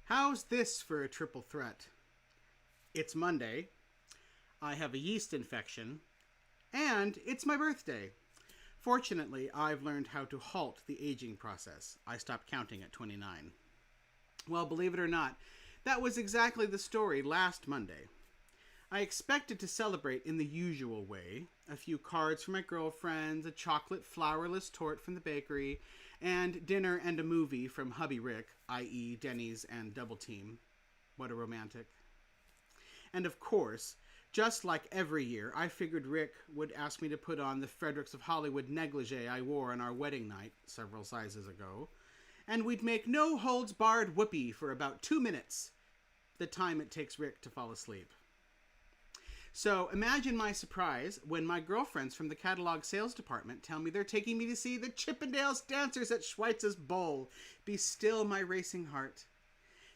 How's this for a triple threat? It's Monday, I have a yeast infection, and it's my birthday. Fortunately, I've learned how to halt the aging process. I stopped counting at 29. Well, believe it or not, that was exactly the story last Monday. I expected to celebrate in the usual way. A few cards from my girlfriends, a chocolate flourless torte from the bakery, and dinner and a movie from Hubby Rick, i.e. Denny's and Double Team. What a romantic. And of course, just like every year, I figured Rick would ask me to put on the Fredericks of Hollywood negligee I wore on our wedding night several sizes ago, and we'd make no-holds-barred whoopee for about 2 minutes, the time it takes Rick to fall asleep. So imagine my surprise when my girlfriends from the catalog sales department tell me they're taking me to see the Chippendales dancers at Schweitz's Bowl. Be still, my racing heart.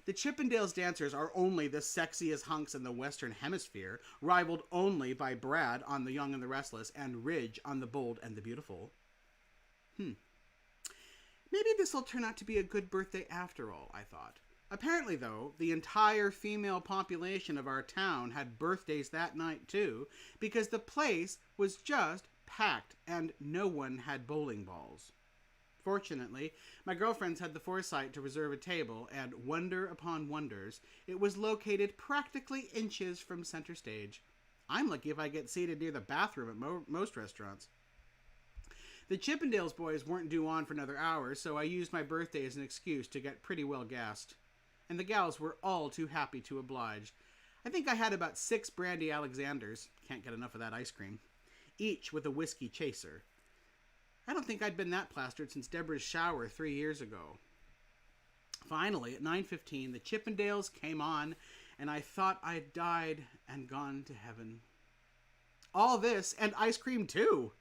The Chippendales dancers are only the sexiest hunks in the Western Hemisphere, rivaled only by Brad on The Young and the Restless and Ridge on The Bold and the Beautiful. Maybe this will turn out to be a good birthday after all, I thought. Apparently, though, the entire female population of our town had birthdays that night, too, because the place was just packed and no one had bowling balls. Fortunately, my girlfriends had the foresight to reserve a table, and wonder upon wonders, it was located practically inches from center stage. I'm lucky if I get seated near the bathroom at most restaurants. The Chippendales boys weren't due on for another hour, so I used my birthday as an excuse to get pretty well gassed. And the gals were all too happy to oblige. I think I had about 6 brandy Alexanders, can't get enough of that ice cream, each with a whiskey chaser. I don't think I'd been that plastered since Deborah's shower 3 years ago. Finally, at 9:15, the Chippendales came on, and I thought I'd died and gone to heaven. All this, and ice cream too!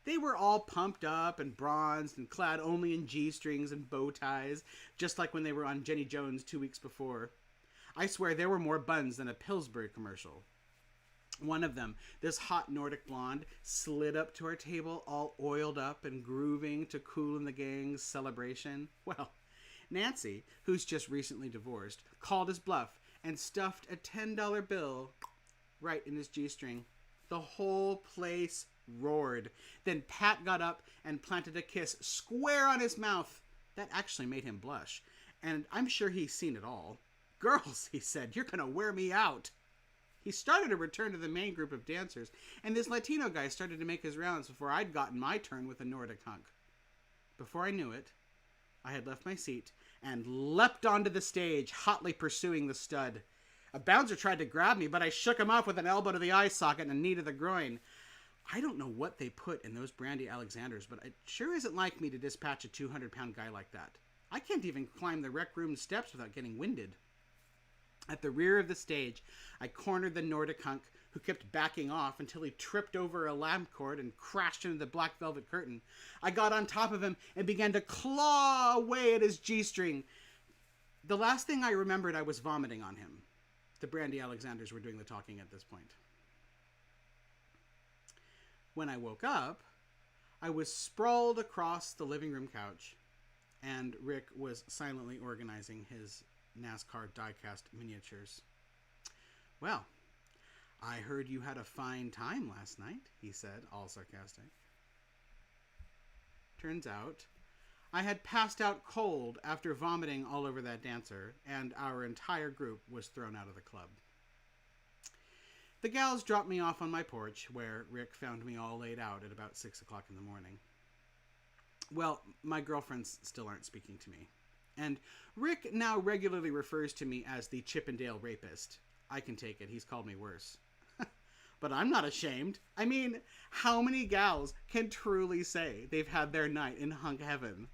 They were all pumped up and bronzed and clad only in G-strings and bow ties, just like when they were on Jenny Jones 2 weeks before. I swear there were more buns than a Pillsbury commercial. One of them, this hot Nordic blonde, slid up to our table all oiled up and grooving to Kool and the Gang's Celebration. Well, Nancy, who's just recently divorced, called his bluff and stuffed a $10 bill right in his G-string. The whole place roared. Then Pat got up and planted a kiss square on his mouth. That actually made him blush, and I'm sure he's seen it all. "Girls," he said, "you're gonna wear me out." He started to return to the main group of dancers, and this Latino guy started to make his rounds before I'd gotten my turn with a Nordic hunk. Before I knew it, I had left my seat and leapt onto the stage, hotly pursuing the stud. A bouncer tried to grab me, but I shook him off with an elbow to the eye socket and a knee to the groin. I don't know what they put in those brandy Alexanders, but it sure isn't like me to dispatch a 200-pound guy like that. I can't even climb the rec room steps without getting winded. At the rear of the stage, I cornered the Nordic hunk, who kept backing off until he tripped over a lamp cord and crashed into the black velvet curtain. I got on top of him and began to claw away at his G-string. The last thing I remembered, I was vomiting on him. The brandy Alexanders were doing the talking at this point. When I woke up, I was sprawled across the living room couch, and Rick was silently organizing his NASCAR die-cast miniatures. "Well, I heard you had a fine time last night," he said, all sarcastic. Turns out, I had passed out cold after vomiting all over that dancer, and our entire group was thrown out of the club. The gals dropped me off on my porch, where Rick found me all laid out at about 6 o'clock in the morning. Well, my girlfriends still aren't speaking to me. And Rick now regularly refers to me as the Chippendale rapist. I can take it, he's called me worse. But I'm not ashamed. I mean, how many gals can truly say they've had their night in hunk heaven?